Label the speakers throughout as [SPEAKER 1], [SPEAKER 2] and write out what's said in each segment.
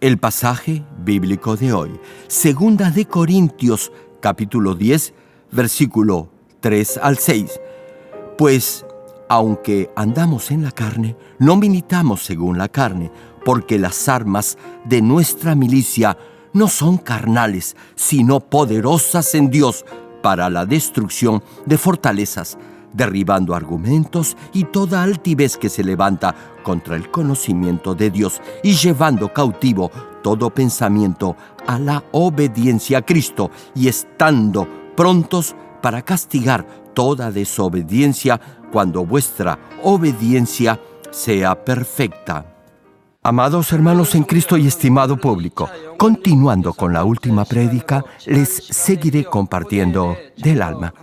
[SPEAKER 1] El pasaje bíblico de hoy, Segunda de Corintios, capítulo 10, versículo 3 al 6. Pues, aunque andamos en la carne, no militamos según la carne, porque las armas de nuestra milicia no son carnales, sino poderosas en Dios para la destrucción de fortalezas, derribando argumentos y toda altivez que se levanta contra el conocimiento de Dios y llevando cautivo todo pensamiento a la obediencia a Cristo y estando prontos para castigar toda desobediencia cuando vuestra obediencia sea perfecta. Amados hermanos en Cristo y estimado público, continuando con la última prédica, les seguiré compartiendo del alma.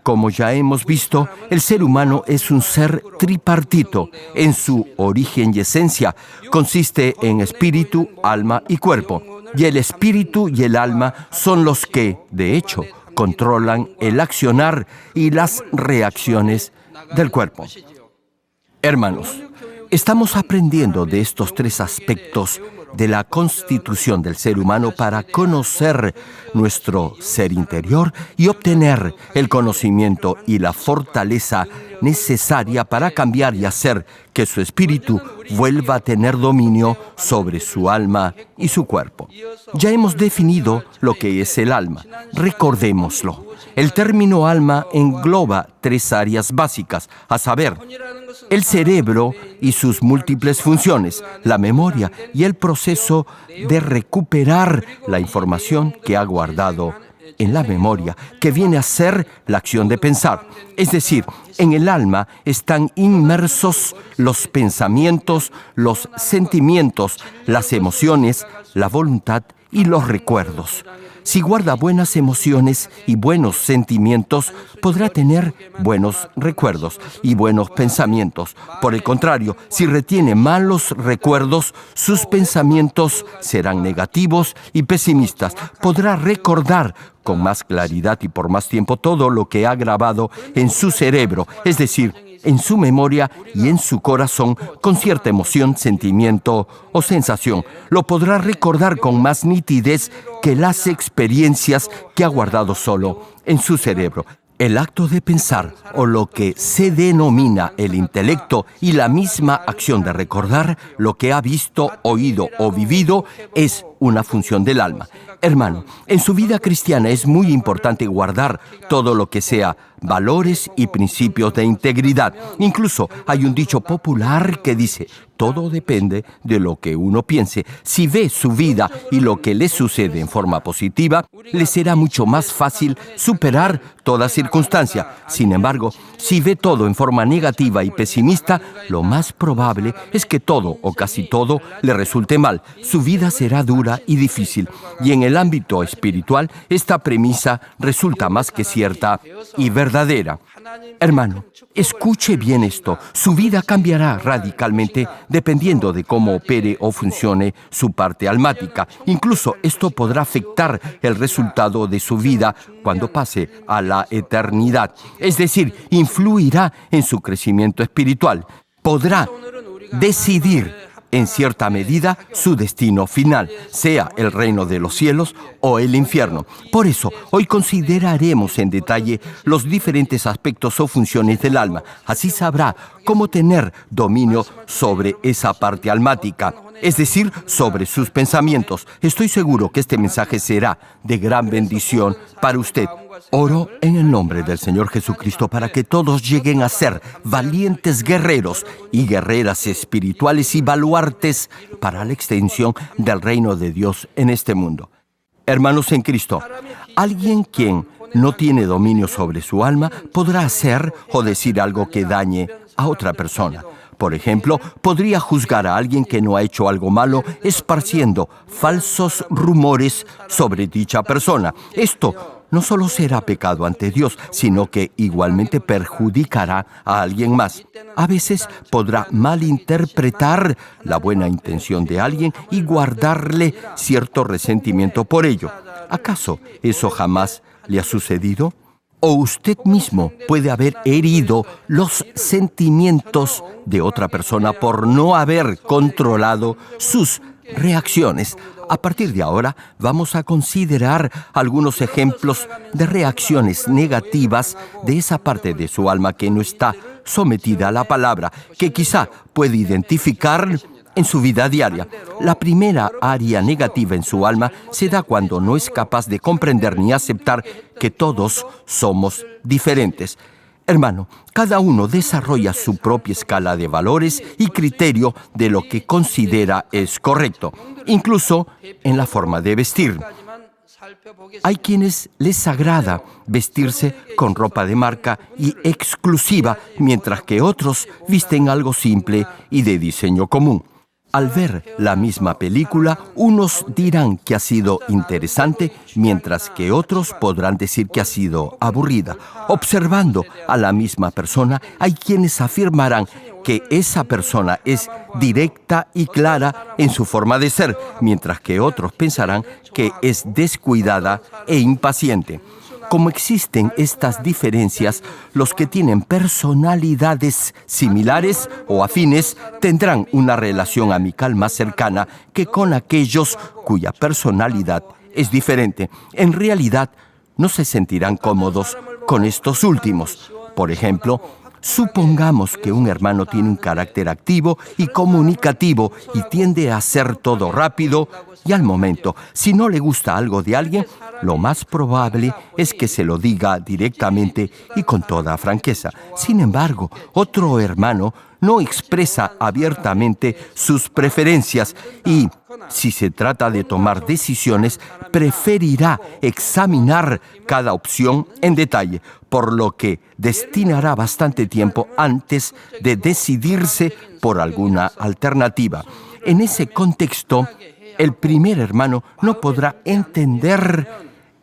[SPEAKER 1] Como ya hemos visto, el ser humano es un ser tripartito. En su origen y esencia consiste en espíritu, alma y cuerpo. Y el espíritu y el alma son los que, de hecho, controlan el accionar y las reacciones del cuerpo. Hermanos, estamos aprendiendo de estos tres aspectos de la constitución del ser humano para conocer nuestro ser interior y obtener el conocimiento y la fortaleza necesaria para cambiar y hacer que su espíritu vuelva a tener dominio sobre su alma y su cuerpo. Ya hemos definido lo que es el alma. Recordémoslo. El término alma engloba tres áreas básicas, a saber, el cerebro y sus múltiples funciones, la memoria y el proceso de recuperar la información que ha guardado en la memoria, que viene a ser la acción de pensar. Es decir, en el alma están inmersos los pensamientos, los sentimientos, las emociones, la voluntad y los recuerdos. Si guarda buenas emociones y buenos sentimientos, podrá tener buenos recuerdos y buenos pensamientos. Por el contrario, si retiene malos recuerdos, sus pensamientos serán negativos y pesimistas. Podrá recordar con más claridad y por más tiempo todo lo que ha grabado en su cerebro, es decir, en su memoria y en su corazón con cierta emoción, sentimiento o sensación. Lo podrá recordar con más nitidez que las experiencias que ha guardado solo en su cerebro. El acto de pensar, o lo que se denomina el intelecto, y la misma acción de recordar lo que ha visto, oído o vivido, es una función del alma. Hermano, en su vida cristiana es muy importante guardar todo lo que sea valores y principios de integridad. Incluso hay un dicho popular que dice: todo depende de lo que uno piense. Si ve su vida y lo que le sucede en forma positiva, le será mucho más fácil superar toda circunstancia. Sin embargo, si ve todo en forma negativa y pesimista, lo más probable es que todo o casi todo le resulte mal. Su vida será dura y difícil. Y en el ámbito espiritual, esta premisa resulta más que cierta y verdadera. Hermano, escuche bien esto. Su vida cambiará radicalmente dependiendo de cómo opere o funcione su parte almática. Incluso esto podrá afectar el resultado de su vida cuando pase a la eternidad. Es decir, influirá en su crecimiento espiritual. Podrá decidir en cierta medida su destino final, sea el reino de los cielos o el infierno. Por eso, hoy consideraremos en detalle los diferentes aspectos o funciones del alma. Así sabrá cómo tener dominio sobre esa parte almática, es decir, sobre sus pensamientos. Estoy seguro que este mensaje será de gran bendición para usted. Oro en el nombre del Señor Jesucristo para que todos lleguen a ser valientes guerreros y guerreras espirituales y baluartes para la extensión del reino de Dios en este mundo. Hermanos en Cristo, alguien quien no tiene dominio sobre su alma podrá hacer o decir algo que dañe a otra persona. Por ejemplo, podría juzgar a alguien que no ha hecho algo malo esparciendo falsos rumores sobre dicha persona. Esto no solo será pecado ante Dios, sino que igualmente perjudicará a alguien más. A veces podrá malinterpretar la buena intención de alguien y guardarle cierto resentimiento por ello. ¿Acaso eso jamás le ha sucedido? ¿O usted mismo puede haber herido los sentimientos de otra persona por no haber controlado sus reacciones. A partir de ahora vamos a considerar algunos ejemplos de reacciones negativas de esa parte de su alma que no está sometida a la palabra, que quizá puede identificar en su vida diaria. La primera área negativa en su alma se da cuando no es capaz de comprender ni aceptar que todos somos diferentes. Hermano, cada uno desarrolla su propia escala de valores y criterio de lo que considera es correcto, incluso en la forma de vestir. Hay quienes les agrada vestirse con ropa de marca y exclusiva, mientras que otros visten algo simple y de diseño común. Al ver la misma película, unos dirán que ha sido interesante, mientras que otros podrán decir que ha sido aburrida. Observando a la misma persona, hay quienes afirmarán que esa persona es directa y clara en su forma de ser, mientras que otros pensarán que es descuidada e impaciente. Como existen estas diferencias, los que tienen personalidades similares o afines tendrán una relación amical más cercana que con aquellos cuya personalidad es diferente. En realidad, no se sentirán cómodos con estos últimos. Por ejemplo, supongamos que un hermano tiene un carácter activo y comunicativo y tiende a hacer todo rápido y al momento. Si no le gusta algo de alguien, lo más probable es que se lo diga directamente y con toda franqueza. Sin embargo, otro hermano no expresa abiertamente sus preferencias y, si se trata de tomar decisiones, preferirá examinar cada opción en detalle, por lo que destinará bastante tiempo antes de decidirse por alguna alternativa. En ese contexto, el primer hermano no podrá entender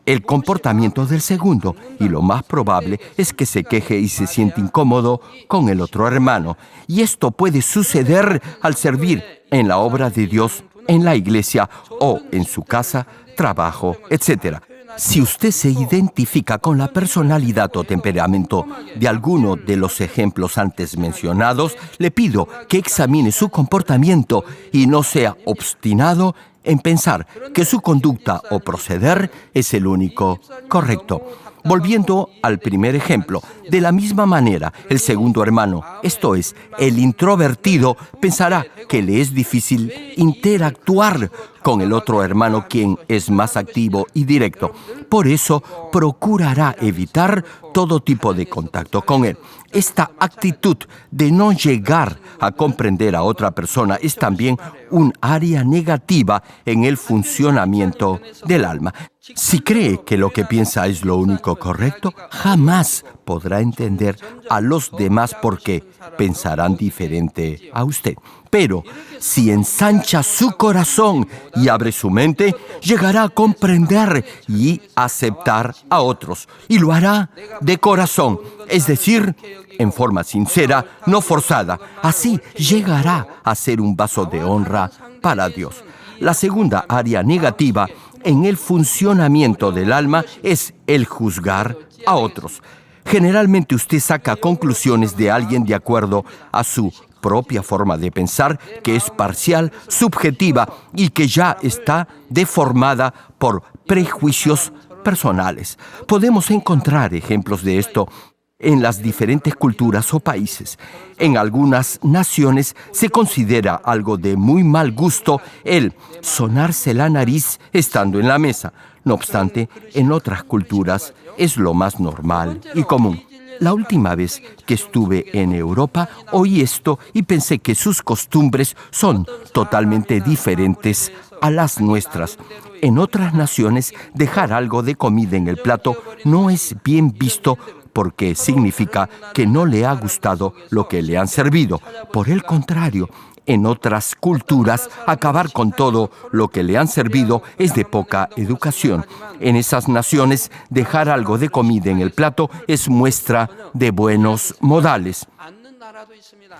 [SPEAKER 1] el comportamiento del segundo, y lo más probable es que se queje y se siente incómodo con el otro hermano. Y esto puede suceder al servir en la obra de Dios, en la iglesia o en su casa, trabajo, etc. Si usted se identifica con la personalidad o temperamento de alguno de los ejemplos antes mencionados, le pido que examine su comportamiento y no sea obstinado en pensar que su conducta o proceder es el único correcto. Volviendo al primer ejemplo, de la misma manera, el segundo hermano, esto es, el introvertido, pensará que le es difícil interactuar con el otro hermano, quien es más activo y directo. Por eso, procurará evitar todo tipo de contacto con él. Esta actitud de no llegar a comprender a otra persona es también un área negativa en el funcionamiento del alma. Si cree que lo que piensa es lo único correcto, jamás podrá entender a los demás porque pensarán diferente a usted. Pero si ensancha su corazón y abre su mente, llegará a comprender y aceptar a otros. Y lo hará de corazón, es decir, en forma sincera, no forzada. Así llegará a ser un vaso de honra para Dios. La segunda área negativa en el funcionamiento del alma es el juzgar a otros. Generalmente usted saca conclusiones de alguien de acuerdo a su propia forma de pensar, que es parcial, subjetiva y que ya está deformada por prejuicios personales. Podemos encontrar ejemplos de esto en las diferentes culturas o países. En algunas naciones se considera algo de muy mal gusto el sonarse la nariz estando en la mesa. No obstante, en otras culturas es lo más normal y común. La última vez que estuve en Europa, oí esto y pensé que sus costumbres son totalmente diferentes a las nuestras. En otras naciones, dejar algo de comida en el plato no es bien visto porque significa que no le ha gustado lo que le han servido. Por el contrario, en otras culturas, acabar con todo lo que le han servido es de poca educación. En esas naciones, dejar algo de comida en el plato es muestra de buenos modales.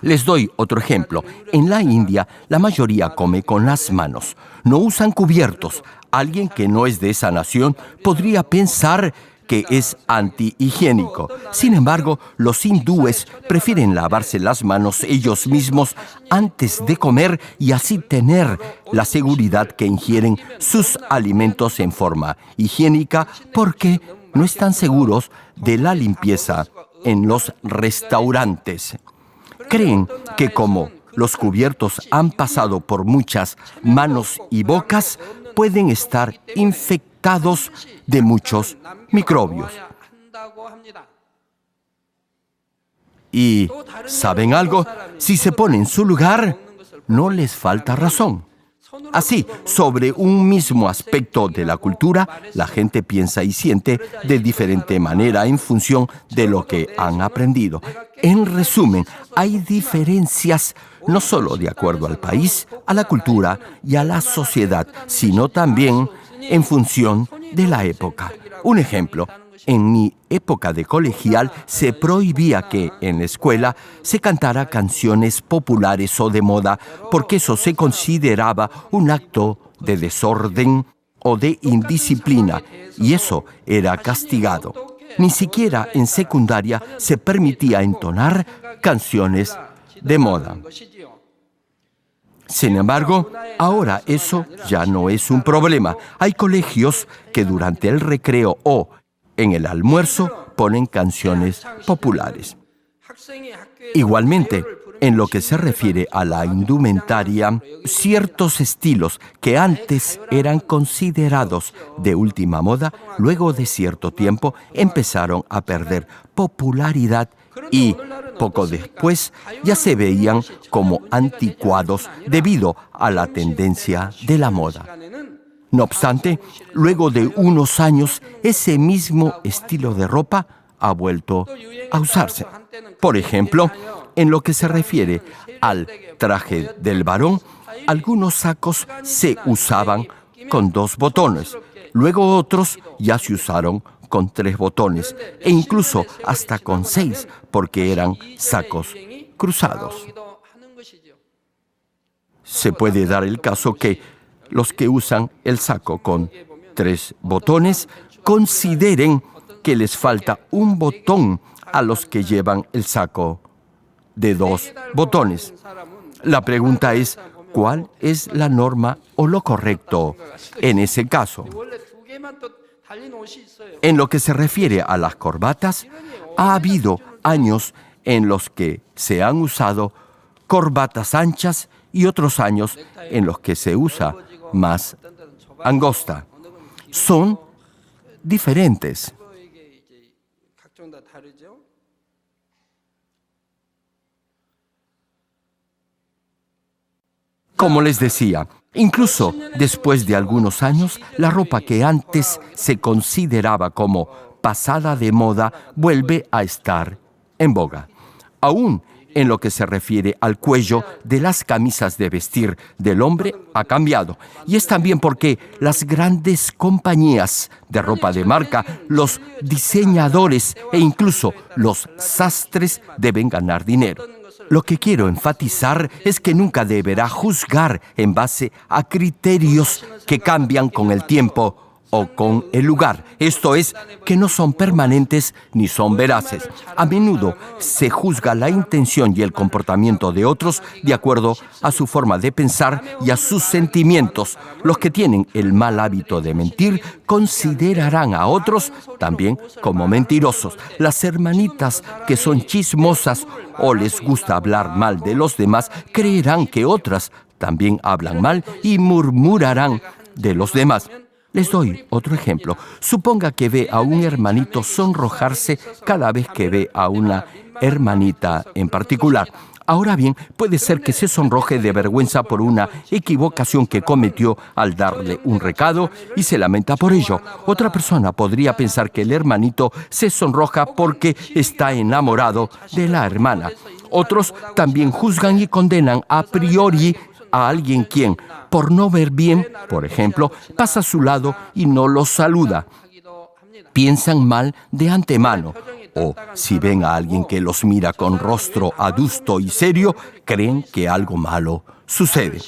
[SPEAKER 1] Les doy otro ejemplo. En la India, la mayoría come con las manos. No usan cubiertos. Alguien que no es de esa nación podría pensar que es antihigiénico. Sin embargo, los hindúes prefieren lavarse las manos ellos mismos antes de comer y así tener la seguridad que ingieren sus alimentos en forma higiénica porque no están seguros de la limpieza en los restaurantes. Creen que como los cubiertos han pasado por muchas manos y bocas, pueden estar infectados de muchos microbios. Y, ¿saben algo? Si se ponen en su lugar, no les falta razón. Así, sobre un mismo aspecto de la cultura, la gente piensa y siente de diferente manera en función de lo que han aprendido. En resumen, hay diferencias no solo de acuerdo al país, a la cultura y a la sociedad, sino también en función de la época. Un ejemplo. En mi época de colegial se prohibía que en la escuela se cantara canciones populares o de moda porque eso se consideraba un acto de desorden o de indisciplina y eso era castigado. Ni siquiera en secundaria se permitía entonar canciones de moda. Sin embargo, ahora eso ya no es un problema. Hay colegios que durante el recreo o en el almuerzo ponen canciones populares. Igualmente, en lo que se refiere a la indumentaria, ciertos estilos que antes eran considerados de última moda, luego de cierto tiempo empezaron a perder popularidad y poco después ya se veían como anticuados debido a la tendencia de la moda. No obstante, luego de unos años, ese mismo estilo de ropa ha vuelto a usarse. Por ejemplo, en lo que se refiere al traje del varón, algunos sacos se usaban con 2 botones, luego otros ya se usaron con 3 botones e incluso hasta con 6 porque eran sacos cruzados. Se puede dar el caso que los que usan el saco con 3 botones consideren que les falta un botón a los que llevan el saco de 2 botones. La pregunta es, ¿cuál es la norma o lo correcto en ese caso? En lo que se refiere a las corbatas, ha habido años en los que se han usado corbatas anchas y otros años en los que se usa más angosta. Son diferentes. Como les decía, incluso después de algunos años, la ropa que antes se consideraba como pasada de moda vuelve a estar en boga. Aún en lo que se refiere al cuello de las camisas de vestir del hombre ha cambiado. Y es también porque las grandes compañías de ropa de marca, los diseñadores e incluso los sastres deben ganar dinero. Lo que quiero enfatizar es que nunca deberá juzgar en base a criterios que cambian con el tiempo o con el lugar. Esto es, que no son permanentes ni son veraces. A menudo se juzga la intención y el comportamiento de otros de acuerdo a su forma de pensar y a sus sentimientos. Los que tienen el mal hábito de mentir considerarán a otros también como mentirosos. Las hermanitas que son chismosas o les gusta hablar mal de los demás creerán que otras también hablan mal y murmurarán de los demás. Les doy otro ejemplo. Suponga que ve a un hermanito sonrojarse cada vez que ve a una hermanita en particular. Ahora bien, puede ser que se sonroje de vergüenza por una equivocación que cometió al darle un recado y se lamenta por ello. Otra persona podría pensar que el hermanito se sonroja porque está enamorado de la hermana. Otros también juzgan y condenan a priori a alguien quien, por no ver bien, por ejemplo, pasa a su lado y no los saluda. Piensan mal de antemano. O si ven a alguien que los mira con rostro adusto y serio, creen que algo malo sucede.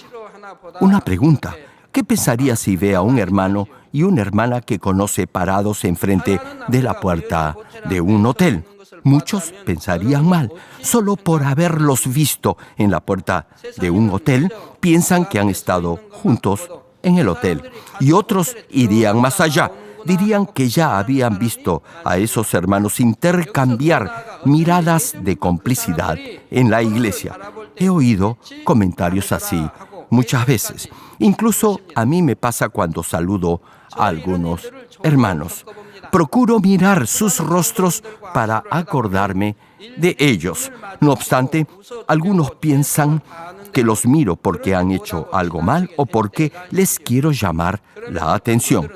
[SPEAKER 1] Una pregunta: ¿qué pensaría si ve a un hermano y una hermana que conoce parados enfrente de la puerta de un hotel. Muchos pensarían mal. Solo por haberlos visto en la puerta de un hotel, piensan que han estado juntos en el hotel. Y otros irían más allá. Dirían que ya habían visto a esos hermanos intercambiar miradas de complicidad en la iglesia. He oído comentarios así muchas veces. Incluso a mí me pasa cuando saludo a algunos hermanos. Procuro mirar sus rostros para acordarme de ellos. No obstante, algunos piensan que los miro porque han hecho algo mal o porque les quiero llamar la atención.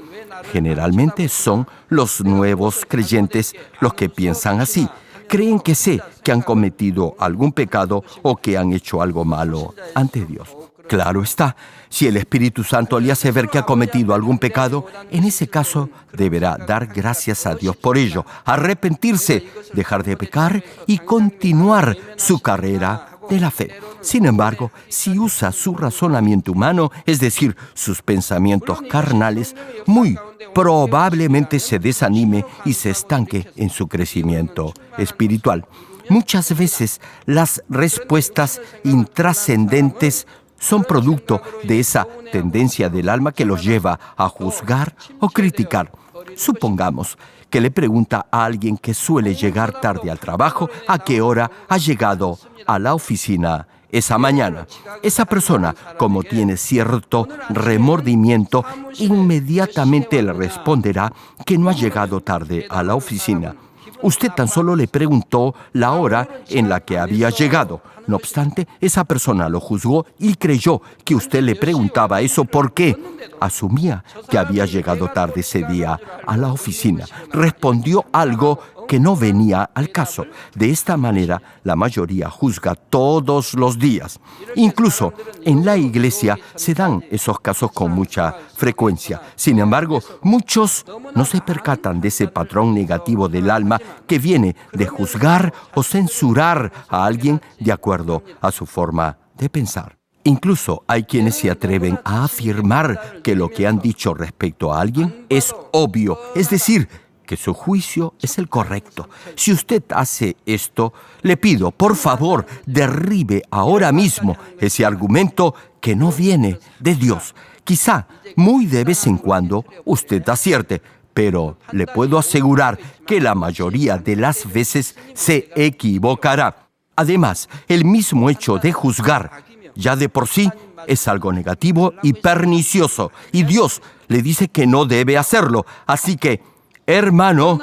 [SPEAKER 1] Generalmente son los nuevos creyentes los que piensan así. Creen que sé que han cometido algún pecado o que han hecho algo malo ante Dios. Claro está, si el Espíritu Santo le hace ver que ha cometido algún pecado, en ese caso deberá dar gracias a Dios por ello, arrepentirse, dejar de pecar y continuar su carrera de la fe. Sin embargo, si usa su razonamiento humano, es decir, sus pensamientos carnales, muy probablemente se desanime y se estanque en su crecimiento espiritual. Muchas veces las respuestas intrascendentes son producto de esa tendencia del alma que los lleva a juzgar o criticar. Supongamos que le pregunta a alguien que suele llegar tarde al trabajo a qué hora ha llegado a la oficina esa mañana. Esa persona, como tiene cierto remordimiento, inmediatamente le responderá que no ha llegado tarde a la oficina. Usted tan solo le preguntó la hora en la que había llegado. No obstante, esa persona lo juzgó y creyó que usted le preguntaba eso porque asumía que había llegado tarde ese día a la oficina. Respondió algo que no venía al caso. De esta manera, la mayoría juzga todos los días. Incluso en la iglesia se dan esos casos con mucha frecuencia. Sin embargo, muchos no se percatan de ese patrón negativo del alma que viene de juzgar o censurar a alguien de acuerdo a su forma de pensar. Incluso hay quienes se atreven a afirmar que lo que han dicho respecto a alguien es obvio, es decir, que su juicio es el correcto. Si usted hace esto, le pido, por favor, derribe ahora mismo ese argumento que no viene de Dios. Quizá muy de vez en cuando usted acierte, pero le puedo asegurar que la mayoría de las veces se equivocará. Además, el mismo hecho de juzgar ya de por sí es algo negativo y pernicioso, y Dios le dice que no debe hacerlo. Así que, hermano,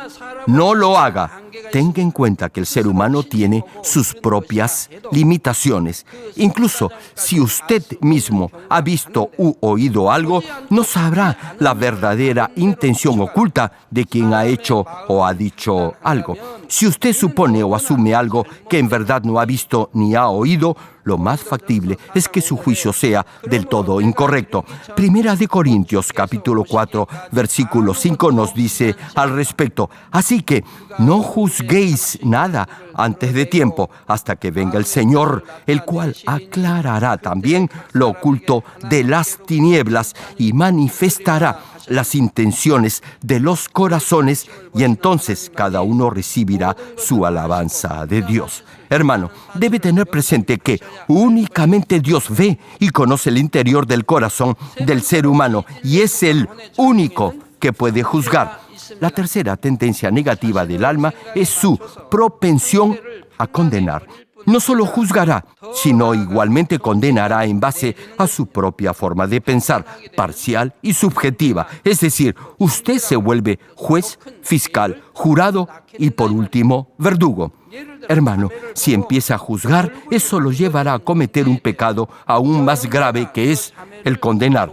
[SPEAKER 1] no lo haga. Tenga en cuenta que el ser humano tiene sus propias limitaciones. Incluso si usted mismo ha visto u oído algo, no sabrá la verdadera intención oculta de quien ha hecho o ha dicho algo. Si usted supone o asume algo que en verdad no ha visto ni ha oído, lo más factible es que su juicio sea del todo incorrecto. Primera de Corintios, capítulo 4, versículo 5 nos dice al respecto: así que no juzguéis nada antes de tiempo, hasta que venga el Señor, el cual aclarará también lo oculto de las tinieblas y manifestará las intenciones de los corazones, y entonces cada uno recibirá su alabanza de Dios. Hermano, debe tener presente que únicamente Dios ve y conoce el interior del corazón del ser humano, y es el único que puede juzgar. La tercera tendencia negativa del alma es su propensión a condenar. No solo juzgará, sino igualmente condenará en base a su propia forma de pensar, parcial y subjetiva. Es decir, usted se vuelve juez, fiscal, jurado y, por último, verdugo. Hermano, si empieza a juzgar, eso lo llevará a cometer un pecado aún más grave, que es el condenar.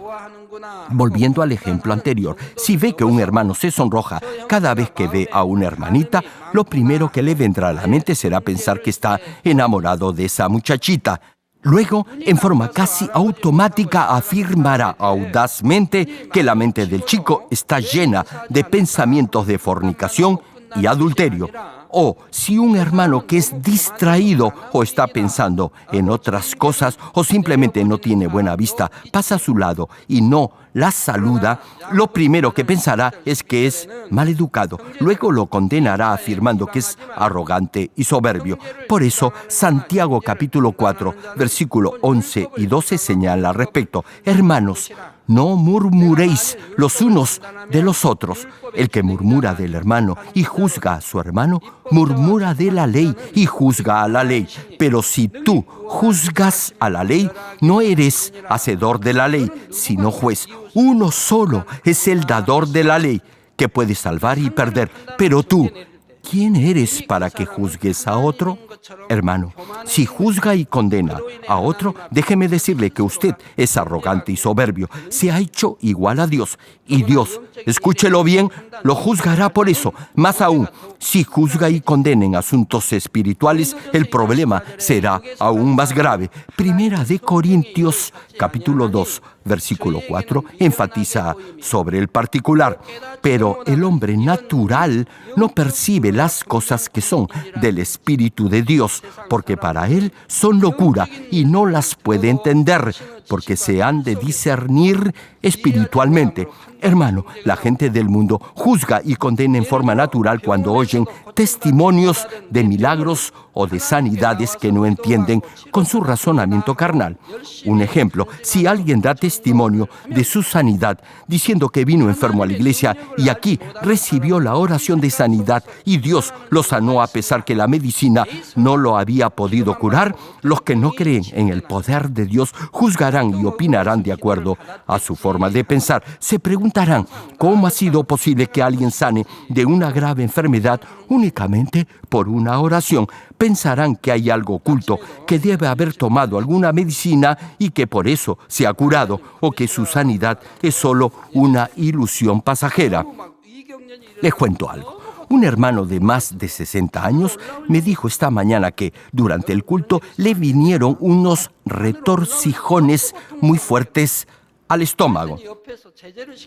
[SPEAKER 1] Volviendo al ejemplo anterior, si ve que un hermano se sonroja cada vez que ve a una hermanita, lo primero que le vendrá a la mente será pensar que está enamorado de esa muchachita. Luego, en forma casi automática, afirmará audazmente que la mente del chico está llena de pensamientos de fornicación y adulterio. O si un hermano que es distraído o está pensando en otras cosas o simplemente no tiene buena vista pasa a su lado y no la saluda, lo primero que pensará es que es maleducado. Luego lo condenará afirmando que es arrogante y soberbio. Por eso, Santiago capítulo 4, versículo 11 y 12 señala al respecto: hermanos, no murmuréis los unos de los otros. El que murmura del hermano y juzga a su hermano, murmura de la ley y juzga a la ley. Pero si tú juzgas a la ley, no eres hacedor de la ley, sino juez. Uno solo es el dador de la ley, que puede salvar y perder. Pero tú, ¿quién eres para que juzgues a otro? Hermano, si juzga y condena a otro, déjeme decirle que usted es arrogante y soberbio. Se ha hecho igual a Dios. Y Dios, escúchelo bien, lo juzgará por eso. Más aún, si juzga y condena en asuntos espirituales, el problema será aún más grave. Primera de Corintios, capítulo 2, versículo 4, enfatiza sobre el particular. Pero el hombre natural no percibe las cosas que son del Espíritu de Dios, porque para él son locura y no las puede entender, porque se han de discernir espiritualmente. Hermano, la gente del mundo juzga y condena en forma natural cuando oyen testimonios de milagros o de sanidades que no entienden con su razonamiento carnal. Un ejemplo: si alguien da testimonio de su sanidad diciendo que vino enfermo a la iglesia y aquí recibió la oración de sanidad y Dios lo sanó a pesar que la medicina no lo había podido curar, los que no creen en el poder de Dios juzgarán y opinarán de acuerdo a su forma de pensar. Se preguntarán: ¿cómo ha sido posible que alguien sane de una grave enfermedad únicamente por una oración? Pensarán que hay algo oculto, que debe haber tomado alguna medicina y que por eso se ha curado, o que su sanidad es solo una ilusión pasajera. Les cuento algo. Un hermano de más de 60 años me dijo esta mañana que durante el culto le vinieron unos retorcijones muy fuertes al estómago.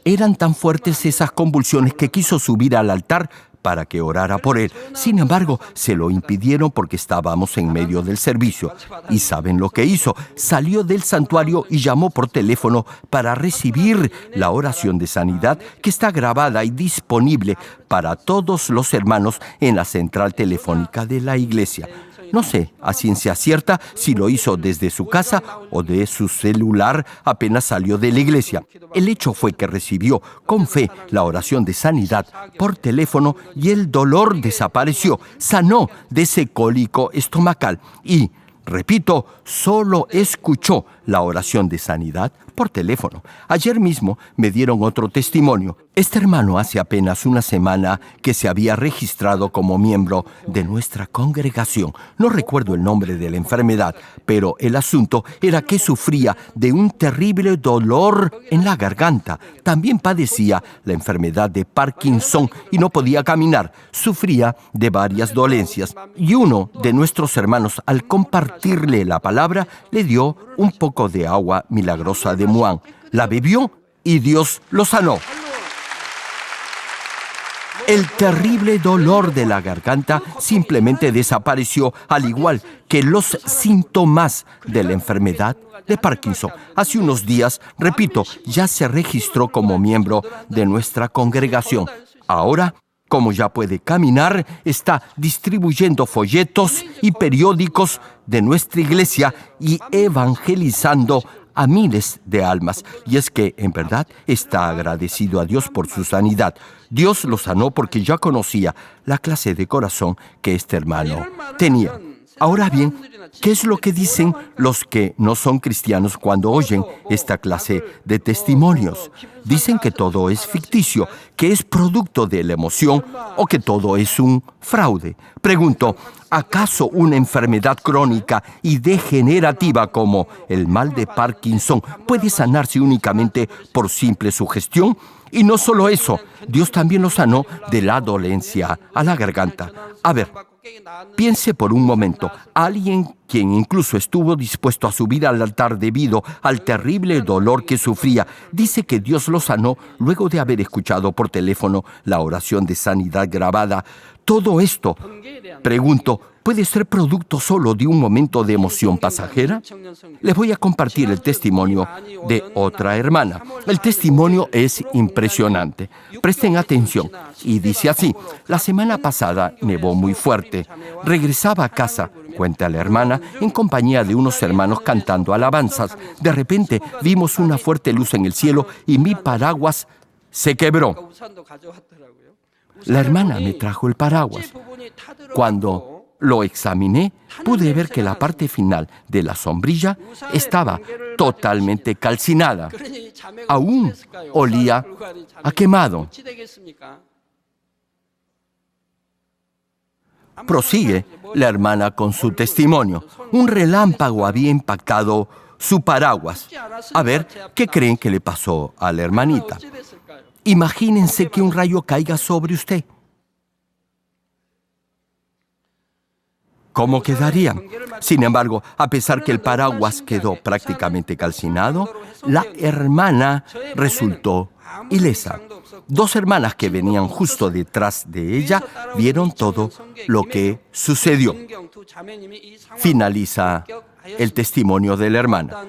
[SPEAKER 1] Eran tan fuertes esas convulsiones que quiso subir al altar para que orara por él. Sin embargo, se lo impidieron porque estábamos en medio del servicio. ¿Y saben lo que hizo? Salió del santuario y llamó por teléfono para recibir la oración de sanidad que está grabada y disponible para todos los hermanos en la central telefónica de la iglesia. No sé a ciencia cierta si lo hizo desde su casa o de su celular apenas salió de la iglesia. El hecho fue que recibió con fe la oración de sanidad por teléfono y el dolor desapareció. Sanó de ese cólico estomacal y, repito, solo escuchó la oración de sanidad por teléfono. Ayer mismo me dieron otro testimonio. Este hermano hace apenas una semana que se había registrado como miembro de nuestra congregación. No recuerdo el nombre de la enfermedad, pero el asunto era que sufría de un terrible dolor en la garganta. También padecía la enfermedad de Parkinson y no podía caminar. Sufría de varias dolencias. Y uno de nuestros hermanos, al compartirle la palabra, le dio un poco de agua milagrosa de Muán. La bebió y Dios lo sanó. El terrible dolor de la garganta simplemente desapareció, al igual que los síntomas de la enfermedad de Parkinson. Hace unos días, repito, ya se registró como miembro de nuestra congregación. Ahora, como ya puede caminar, está distribuyendo folletos y periódicos de nuestra iglesia y evangelizando a miles de almas. Y es que, en verdad, está agradecido a Dios por su sanidad. Dios lo sanó porque ya conocía la clase de corazón que este hermano tenía. Ahora bien, ¿qué es lo que dicen los que no son cristianos cuando oyen esta clase de testimonios? Dicen que todo es ficticio, que es producto de la emoción o que todo es un fraude. Pregunto, ¿acaso una enfermedad crónica y degenerativa como el mal de Parkinson puede sanarse únicamente por simple sugestión? Y no solo eso, Dios también lo sanó de la dolencia a la garganta. A ver, piense por un momento, alguien quien incluso estuvo dispuesto a subir al altar debido al terrible dolor que sufría, dice que Dios lo sanó luego de haber escuchado por teléfono la oración de sanidad grabada. Todo esto, pregunto, puede ser producto solo de un momento de emoción pasajera? Les voy a compartir el testimonio de otra hermana. El testimonio es impresionante. Presten atención. Y dice así: la semana pasada nevó muy fuerte. Regresaba a casa, cuenta la hermana, en compañía de unos hermanos cantando alabanzas. De repente vimos una fuerte luz en el cielo y mi paraguas se quebró. La hermana me trajo el paraguas. Cuando lo examiné, pude ver que la parte final de la sombrilla estaba totalmente calcinada. Aún olía a quemado. Prosigue la hermana con su testimonio. Un relámpago había impactado su paraguas. A ver, ¿qué creen que le pasó a la hermanita? Imagínense que un rayo caiga sobre usted. ¿Cómo quedaría? Sin embargo, a pesar que el paraguas quedó prácticamente calcinado, la hermana resultó ilesa. Dos hermanas que venían justo detrás de ella vieron todo lo que sucedió. Finaliza el testimonio de la hermana.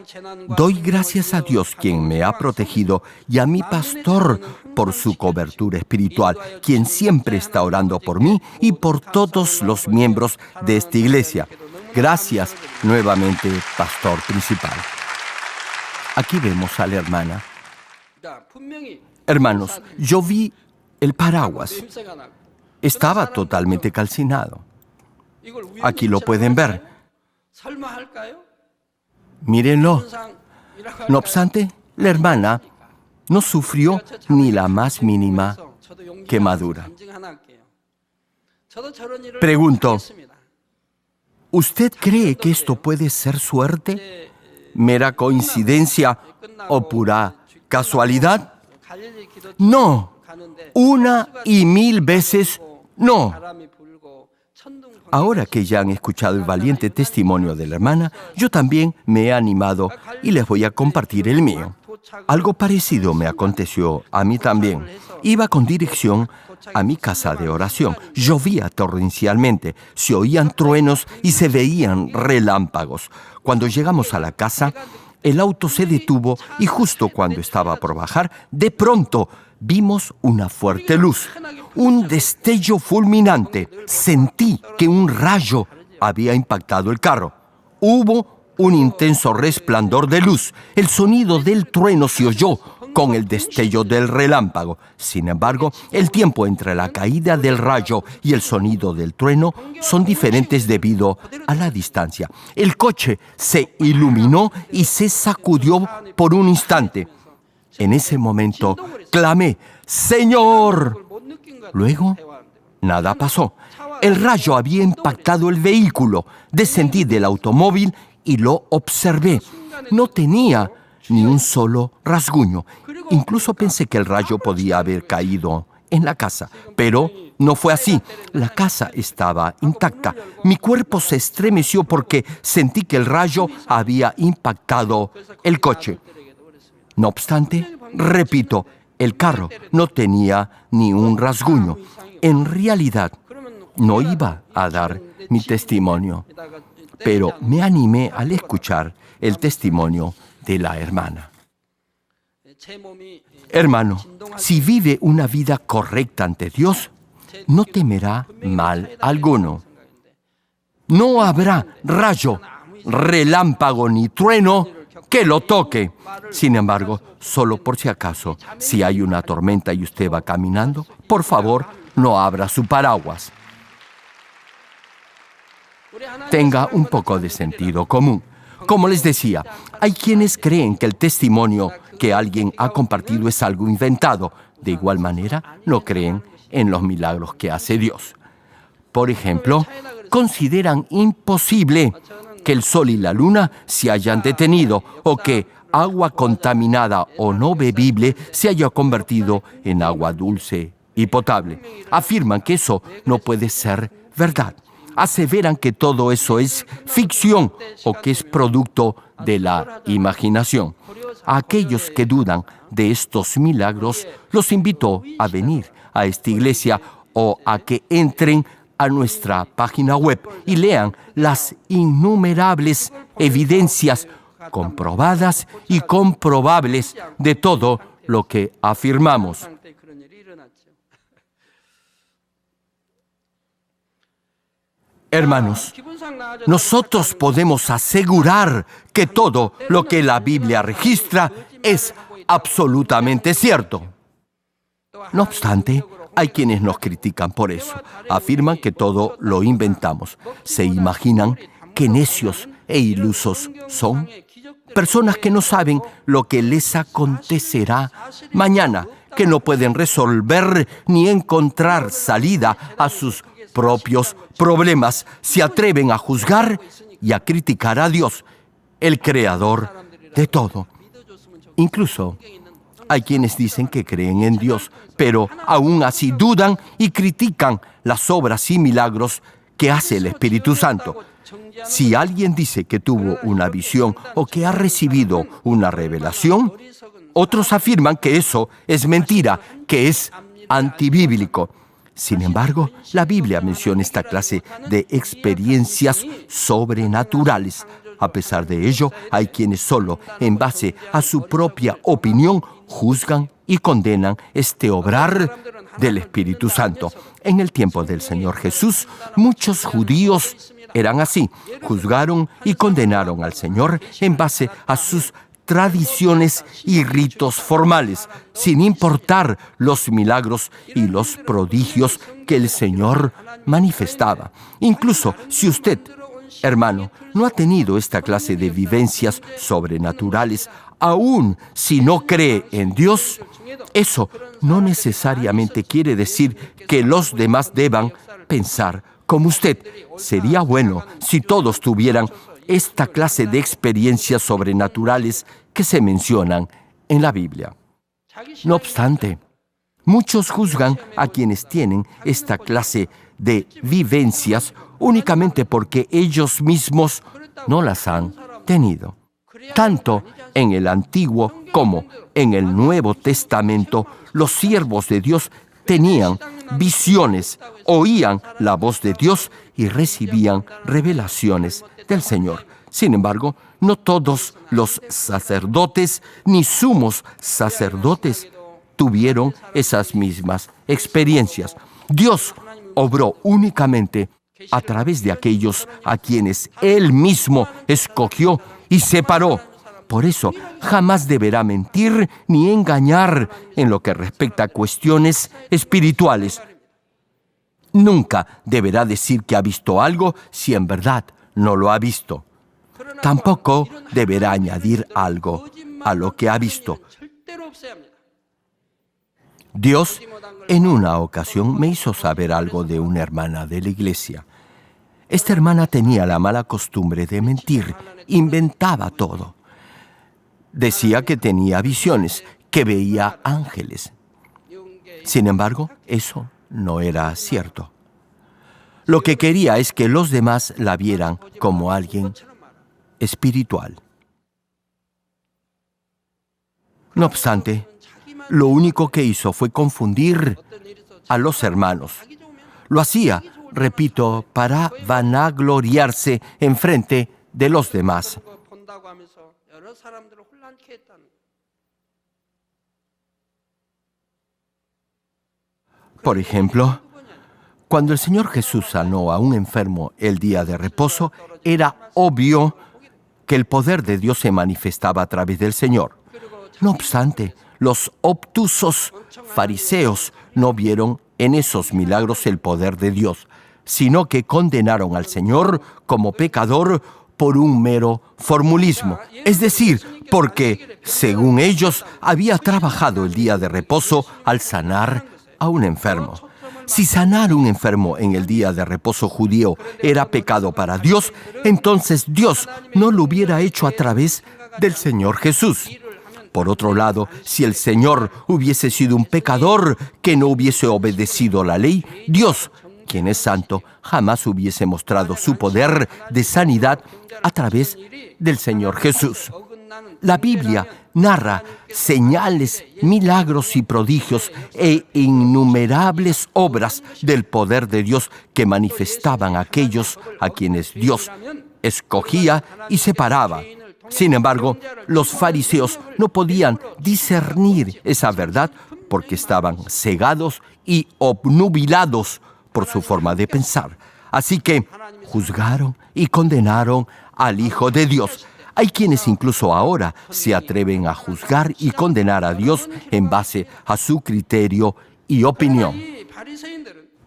[SPEAKER 1] Doy gracias a Dios, quien me ha protegido, y a mi pastor por su cobertura espiritual, quien siempre está orando por mí y por todos los miembros de esta iglesia. Gracias nuevamente, pastor principal. Aquí vemos a la hermana. Hermanos, yo vi el paraguas. Estaba totalmente calcinado. Aquí lo pueden ver. Mírenlo. No obstante, la hermana no sufrió ni la más mínima quemadura. Pregunto, ¿usted cree que esto puede ser suerte, mera coincidencia o pura casualidad? No, una y mil veces no. Ahora que ya han escuchado el valiente testimonio de la hermana, yo también me he animado y les voy a compartir el mío. Algo parecido me aconteció a mí también. Iba con dirección a mi casa de oración. Llovía torrencialmente, se oían truenos y se veían relámpagos. Cuando llegamos a la casa, el auto se detuvo y justo cuando estaba por bajar, de pronto vimos una fuerte luz, un destello fulminante. Sentí que un rayo había impactado el carro. Hubo un intenso resplandor de luz. El sonido del trueno se oyó con el destello del relámpago. Sin embargo, el tiempo entre la caída del rayo y el sonido del trueno son diferentes debido a la distancia. El coche se iluminó y se sacudió por un instante. En ese momento clamé: ¡Señor! Luego, nada pasó. El rayo había impactado el vehículo. Descendí del automóvil y lo observé. No tenía ni un solo rasguño. Incluso pensé que el rayo podía haber caído en la casa, pero no fue así. La casa estaba intacta. Mi cuerpo se estremeció porque sentí que el rayo había impactado el coche. No obstante, repito, el carro no tenía ni un rasguño. En realidad, no iba a dar mi testimonio, pero me animé al escuchar el testimonio de la hermana. Hermano, si vive una vida correcta ante Dios, no temerá mal alguno. No habrá rayo, relámpago ni trueno que lo toque. Sin embargo, solo por si acaso, si hay una tormenta y usted va caminando, por favor, no abra su paraguas. Tenga un poco de sentido común. Como les decía, hay quienes creen que el testimonio que alguien ha compartido es algo inventado. De igual manera, no creen en los milagros que hace Dios. Por ejemplo, consideran imposible que el sol y la luna se hayan detenido o que agua contaminada o no bebible se haya convertido en agua dulce y potable. Afirman que eso no puede ser verdad. Aseveran que todo eso es ficción o que es producto de la imaginación. A aquellos que dudan de estos milagros, los invito a venir a esta iglesia o a que entren a nuestra página web y lean las innumerables evidencias comprobadas y comprobables de todo lo que afirmamos. Hermanos, nosotros podemos asegurar que todo lo que la Biblia registra es absolutamente cierto. No obstante, hay quienes nos critican por eso. Afirman que todo lo inventamos. ¿Se imaginan qué necios e ilusos son? Personas que no saben lo que les acontecerá mañana, que no pueden resolver ni encontrar salida a sus propios problemas, se atreven a juzgar y a criticar a Dios, el creador de todo. Incluso hay quienes dicen que creen en Dios, pero aún así dudan y critican las obras y milagros que hace el Espíritu Santo. Si alguien dice que tuvo una visión o que ha recibido una revelación, otros afirman que eso es mentira, que es antibíblico. Sin embargo, la Biblia menciona esta clase de experiencias sobrenaturales. A pesar de ello, hay quienes solo en base a su propia opinión juzgan y condenan este obrar del Espíritu Santo. En el tiempo del Señor Jesús, muchos judíos eran así. Juzgaron y condenaron al Señor en base a sus tradiciones y ritos formales, sin importar los milagros y los prodigios que el Señor manifestaba. Incluso si usted, hermano, no ha tenido esta clase de vivencias sobrenaturales, aún si no cree en Dios, eso no necesariamente quiere decir que los demás deban pensar como usted. Sería bueno si todos tuvieran esta clase de experiencias sobrenaturales que se mencionan en la Biblia. No obstante, muchos juzgan a quienes tienen esta clase de vivencias únicamente porque ellos mismos no las han tenido. Tanto en el Antiguo como en el Nuevo Testamento, los siervos de Dios tenían visiones, oían la voz de Dios y recibían revelaciones del Señor. Sin embargo, no todos los sacerdotes ni sumos sacerdotes tuvieron esas mismas experiencias. Dios obró únicamente a través de aquellos a quienes Él mismo escogió y separó. Por eso, jamás deberá mentir ni engañar en lo que respecta a cuestiones espirituales. Nunca deberá decir que ha visto algo si en verdad no lo ha visto. Tampoco deberá añadir algo a lo que ha visto. Dios, en una ocasión, me hizo saber algo de una hermana de la iglesia. Esta hermana tenía la mala costumbre de mentir, inventaba todo. Decía que tenía visiones, que veía ángeles. Sin embargo, eso no era cierto. Lo que quería es que los demás la vieran como alguien espiritual. No obstante, lo único que hizo fue confundir a los hermanos. Lo hacía, repito, para vanagloriarse en frente de los demás. Por ejemplo, cuando el Señor Jesús sanó a un enfermo el día de reposo, era obvio que el poder de Dios se manifestaba a través del Señor. No obstante, los obtusos fariseos no vieron en esos milagros el poder de Dios, sino que condenaron al Señor como pecador por un mero formulismo. Es decir, porque, según ellos, había trabajado el día de reposo al sanar a un enfermo. Si sanar a un enfermo en el día de reposo judío era pecado para Dios, entonces Dios no lo hubiera hecho a través del Señor Jesús. Por otro lado, si el Señor hubiese sido un pecador que no hubiese obedecido la ley, Dios, quien es santo, jamás hubiese mostrado su poder de sanidad a través del Señor Jesús. La Biblia narra señales, milagros y prodigios e innumerables obras del poder de Dios que manifestaban a aquellos a quienes Dios escogía y separaba. Sin embargo, los fariseos no podían discernir esa verdad porque estaban cegados y obnubilados por su forma de pensar. Así que juzgaron y condenaron al Hijo de Dios. Hay quienes incluso ahora se atreven a juzgar y condenar a Dios en base a su criterio y opinión.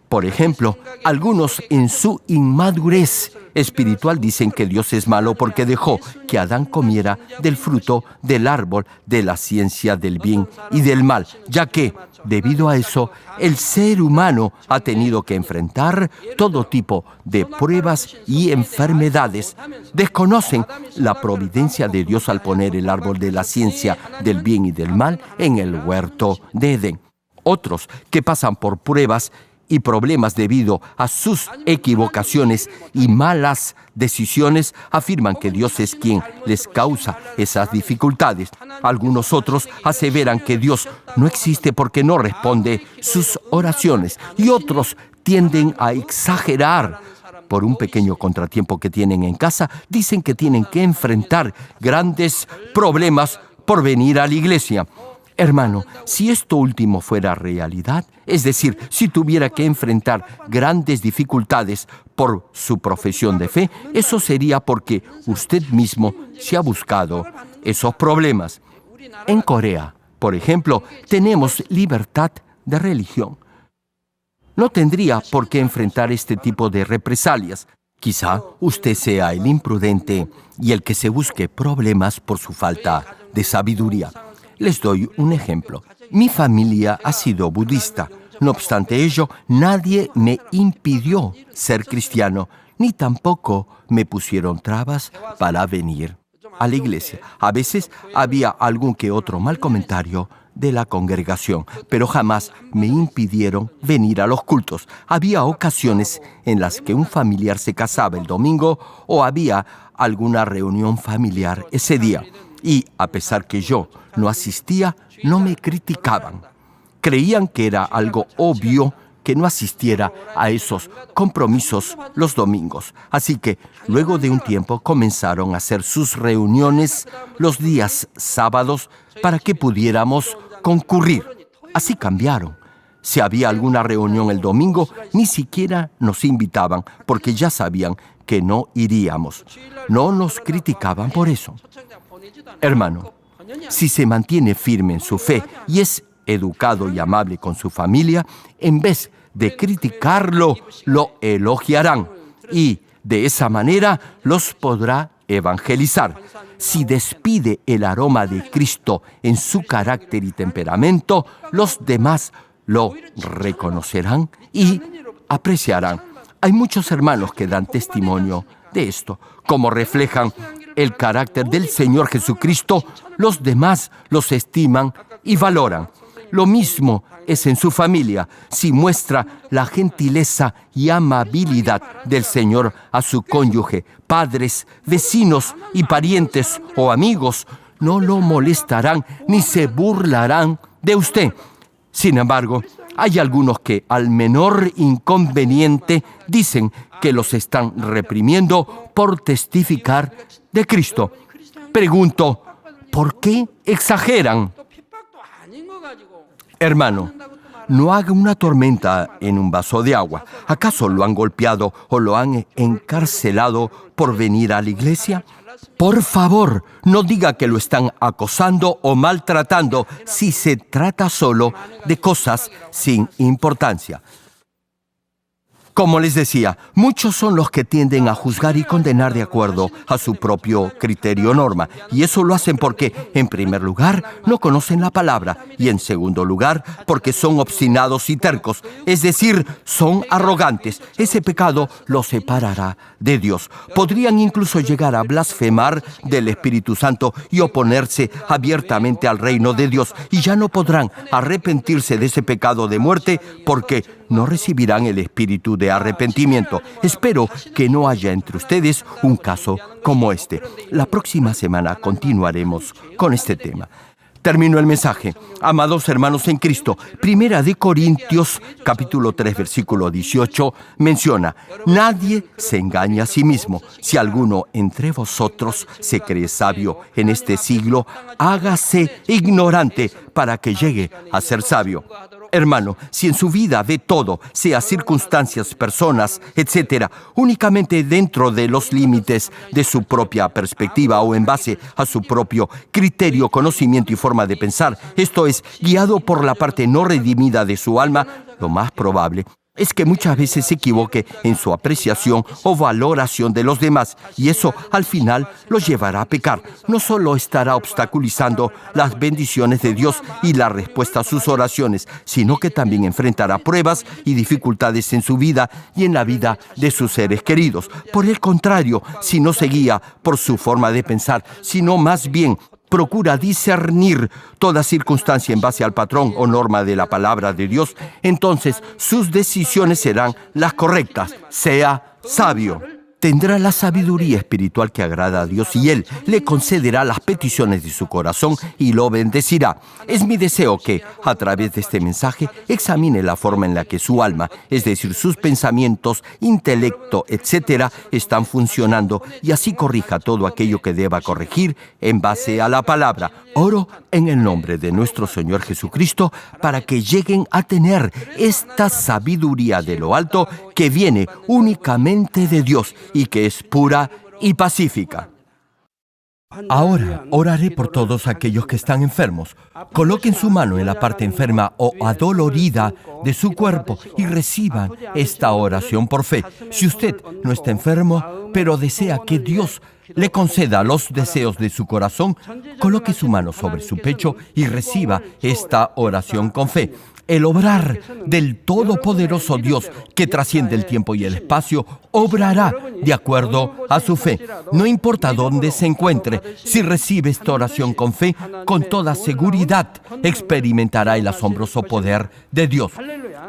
[SPEAKER 1] Por ejemplo, algunos en su inmadurez espiritual dicen que Dios es malo porque dejó que Adán comiera del fruto del árbol de la ciencia del bien y del mal, ya que, debido a eso, el ser humano ha tenido que enfrentar todo tipo de pruebas y enfermedades. Desconocen la providencia de Dios al poner el árbol de la ciencia del bien y del mal en el huerto de Edén. Otros que pasan por pruebas y problemas debido a sus equivocaciones y malas decisiones afirman que Dios es quien les causa esas dificultades. Algunos otros aseveran que Dios no existe porque no responde sus oraciones y otros tienden a exagerar. Por un pequeño contratiempo que tienen en casa, dicen que tienen que enfrentar grandes problemas por venir a la iglesia. Hermano, si esto último fuera realidad, es decir, si tuviera que enfrentar grandes dificultades por su profesión de fe, eso sería porque usted mismo se ha buscado esos problemas. En Corea, por ejemplo, tenemos libertad de religión. No tendría por qué enfrentar este tipo de represalias. Quizá usted sea el imprudente y el que se busque problemas por su falta de sabiduría. Les doy un ejemplo. Mi familia ha sido budista. No obstante ello, nadie me impidió ser cristiano, ni tampoco me pusieron trabas para venir a la iglesia. A veces había algún que otro mal comentario de la congregación, pero jamás me impidieron venir a los cultos. Había ocasiones en las que un familiar se casaba el domingo o había alguna reunión familiar ese día. Y, a pesar que yo no asistía, no me criticaban. Creían que era algo obvio que no asistiera a esos compromisos los domingos. Así que, luego de un tiempo, comenzaron a hacer sus reuniones los días sábados para que pudiéramos concurrir. Así cambiaron. Si había alguna reunión el domingo, ni siquiera nos invitaban porque ya sabían que no iríamos. No nos criticaban por eso. Hermano, si se mantiene firme en su fe y es educado y amable con su familia, en vez de criticarlo, lo elogiarán y de esa manera los podrá evangelizar. Si despide el aroma de Cristo en su carácter y temperamento, los demás lo reconocerán y apreciarán. Hay muchos hermanos que dan testimonio de esto. Como reflejan el carácter del Señor Jesucristo, los demás los estiman y valoran. Lo mismo es en su familia. Si muestra la gentileza y amabilidad del Señor a su cónyuge, padres, vecinos y parientes o amigos, no lo molestarán ni se burlarán de usted. Sin embargo, hay algunos que al menor inconveniente dicen que los están reprimiendo por testificar de Cristo. Pregunto, ¿por qué exageran? Hermano, no haga una tormenta en un vaso de agua. ¿Acaso lo han golpeado o lo han encarcelado por venir a la iglesia? Por favor, no diga que lo están acosando o maltratando si se trata solo de cosas sin importancia. Como les decía, muchos son los que tienden a juzgar y condenar de acuerdo a su propio criterio o norma. Y eso lo hacen porque, en primer lugar, no conocen la palabra. Y en segundo lugar, porque son obstinados y tercos. Es decir, son arrogantes. Ese pecado los separará de Dios. Podrían incluso llegar a blasfemar del Espíritu Santo y oponerse abiertamente al reino de Dios. Y ya no podrán arrepentirse de ese pecado de muerte porque no recibirán el espíritu de arrepentimiento. Espero que no haya entre ustedes un caso como este. La próxima semana continuaremos con este tema. Termino el mensaje. Amados hermanos en Cristo, Primera de Corintios, capítulo 3, versículo 18, menciona: nadie se engaña a sí mismo. Si alguno entre vosotros se cree sabio en este siglo, hágase ignorante para que llegue a ser sabio. Hermano, si en su vida ve todo, sea circunstancias, personas, etc., únicamente dentro de los límites de su propia perspectiva o en base a su propio criterio, conocimiento y forma de pensar, esto es, guiado por la parte no redimida de su alma, lo más probable es que muchas veces se equivoque en su apreciación o valoración de los demás, y eso al final lo llevará a pecar. No solo estará obstaculizando las bendiciones de Dios y la respuesta a sus oraciones, sino que también enfrentará pruebas y dificultades en su vida y en la vida de sus seres queridos. Por el contrario, si no se guía por su forma de pensar, sino más bien procura discernir toda circunstancia en base al patrón o norma de la palabra de Dios, entonces sus decisiones serán las correctas. Sea sabio. Tendrá la sabiduría espiritual que agrada a Dios y Él le concederá las peticiones de su corazón y lo bendecirá. Es mi deseo que, a través de este mensaje, examine la forma en la que su alma, es decir, sus pensamientos, intelecto, etc., están funcionando y así corrija todo aquello que deba corregir en base a la palabra. Oro en el nombre de nuestro Señor Jesucristo para que lleguen a tener esta sabiduría de lo alto que viene únicamente de Dios y que es pura y pacífica. Ahora oraré por todos aquellos que están enfermos. Coloquen su mano en la parte enferma o adolorida de su cuerpo y reciban esta oración por fe. Si usted no está enfermo, pero desea que Dios le conceda los deseos de su corazón, coloque su mano sobre su pecho y reciba esta oración con fe. El obrar del todopoderoso Dios que trasciende el tiempo y el espacio obrará de acuerdo a su fe. No importa dónde se encuentre, si recibe esta oración con fe, con toda seguridad experimentará el asombroso poder de Dios.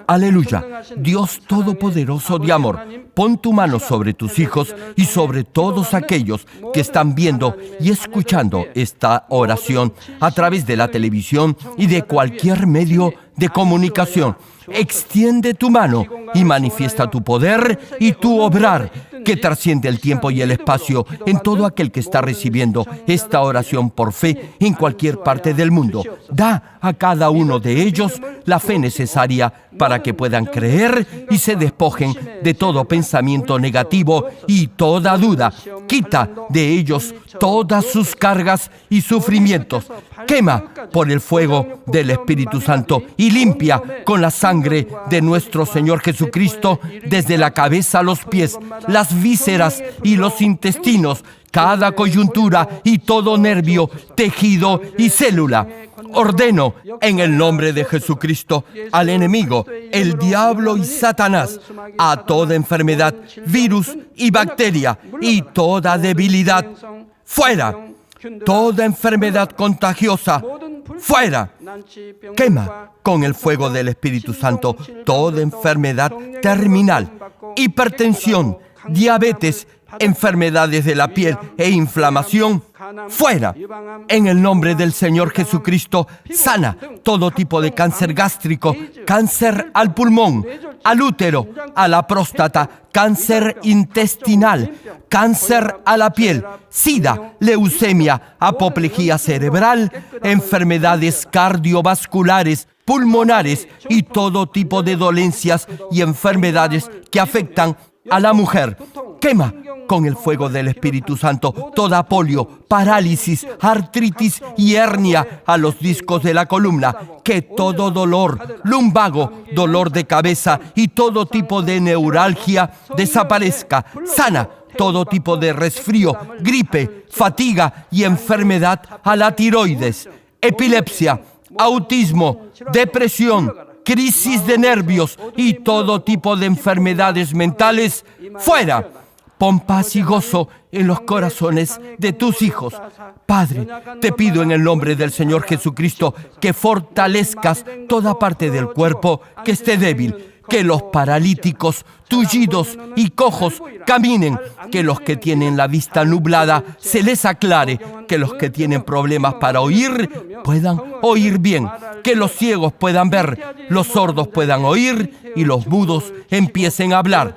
[SPEAKER 1] Aleluya. Dios todopoderoso de amor, pon tu mano sobre tus hijos y sobre todos aquellos que están viendo y escuchando esta oración a través de la televisión y de cualquier medio de comunicación. Extiende tu mano y manifiesta tu poder y tu obrar que trasciende el tiempo y el espacio en todo aquel que está recibiendo esta oración por fe en cualquier parte del mundo. Da a cada uno de ellos la fe necesaria para que puedan creer y se despojen de todo pensamiento negativo y toda duda. Quita de ellos todas sus cargas y sufrimientos. Quema por el fuego del Espíritu Santo y limpia con la sangre de nuestro Señor Jesucristo desde la cabeza a los pies, las vísceras y los intestinos, cada coyuntura y todo nervio, tejido y célula. Ordeno en el nombre de Jesucristo al enemigo, el diablo y Satanás, a toda enfermedad, virus y bacteria y toda debilidad, fuera. Toda enfermedad contagiosa, fuera. Quema con el fuego del Espíritu Santo toda enfermedad terminal, hipertensión, diabetes, enfermedades de la piel e inflamación, fuera. En el nombre del Señor Jesucristo, sana todo tipo de cáncer gástrico, cáncer al pulmón, al útero, a la próstata, cáncer intestinal, cáncer a la piel, sida, leucemia, apoplejía cerebral, enfermedades cardiovasculares, pulmonares y todo tipo de dolencias y enfermedades que afectan a la mujer. Quema con el fuego del Espíritu Santo toda polio, parálisis, artritis y hernia a los discos de la columna. Que todo dolor, lumbago, dolor de cabeza y todo tipo de neuralgia desaparezca. Sana todo tipo de resfrío, gripe, fatiga y enfermedad a la tiroides, epilepsia, autismo, depresión, crisis de nervios y todo tipo de enfermedades mentales, fuera. Pon paz y gozo en los corazones de tus hijos. Padre, te pido en el nombre del Señor Jesucristo que fortalezcas toda parte del cuerpo que esté débil, que los paralíticos, tullidos y cojos caminen, que los que tienen la vista nublada se les aclare, que los que tienen problemas para oír puedan oír bien, que los ciegos puedan ver, los sordos puedan oír y los mudos empiecen a hablar.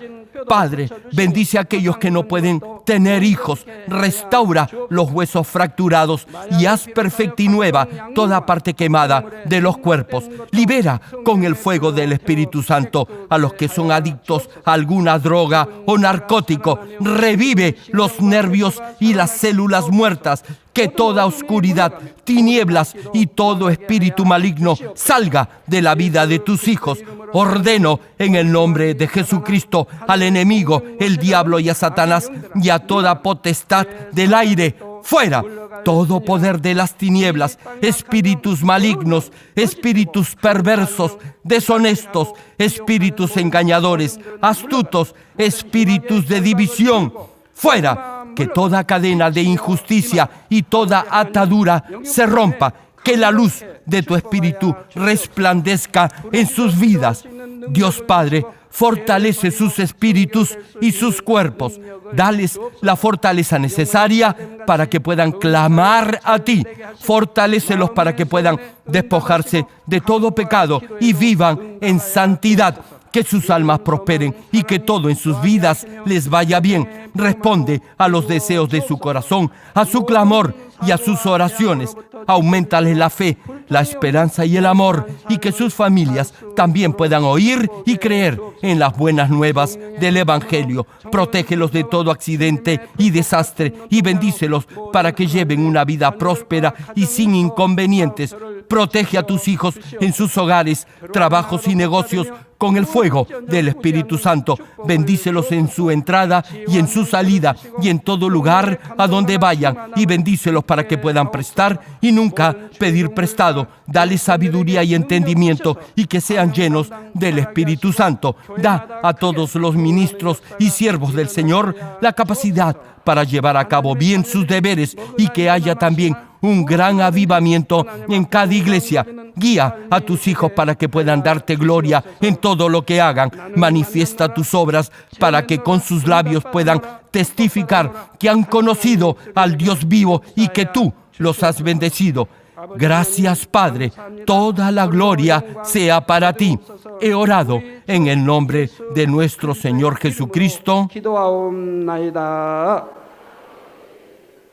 [SPEAKER 1] Padre, bendice a aquellos que no pueden tener hijos, restaura los huesos fracturados y haz perfecta y nueva toda parte quemada de los cuerpos. Libera con el fuego del Espíritu Santo a los que son adictos a alguna droga o narcótico. Revive los nervios y las células muertas. Que toda oscuridad, tinieblas y todo espíritu maligno salga de la vida de tus hijos. Ordeno en el nombre de Jesucristo al enemigo, el diablo y a Satanás y a toda potestad del aire. ¡Fuera! Todo poder de las tinieblas, espíritus malignos, espíritus perversos, deshonestos, espíritus engañadores, astutos, espíritus de división. ¡Fuera! Que toda cadena de injusticia y toda atadura se rompa. Que la luz de tu Espíritu resplandezca en sus vidas. Dios Padre, fortalece sus espíritus y sus cuerpos. Dales la fortaleza necesaria para que puedan clamar a ti. Fortalécelos para que puedan despojarse de todo pecado y vivan en santidad. Que sus almas prosperen y que todo en sus vidas les vaya bien. Responde a los deseos de su corazón, a su clamor y a sus oraciones. Auméntales la fe, la esperanza y el amor, y que sus familias también puedan oír y creer en las buenas nuevas del Evangelio. Protégelos de todo accidente y desastre y bendícelos para que lleven una vida próspera y sin inconvenientes. Protege a tus hijos en sus hogares, trabajos y negocios con el fuego del Espíritu Santo. Bendícelos en su entrada y en su salida y en todo lugar a donde vayan, y bendícelos para que puedan prestar y nunca pedir prestado. Dale sabiduría y entendimiento y que sean llenos del Espíritu Santo. Da a todos los ministros y siervos del Señor la capacidad para llevar a cabo bien sus deberes y que haya también un gran avivamiento en cada iglesia. Guía a tus hijos para que puedan darte gloria en todo lo que hagan. Manifiesta tus obras para que con sus labios puedan testificar que han conocido al Dios vivo y que tú los has bendecido. Gracias, Padre. Toda la gloria sea para ti. He orado en el nombre de nuestro Señor Jesucristo.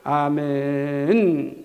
[SPEAKER 2] 아멘.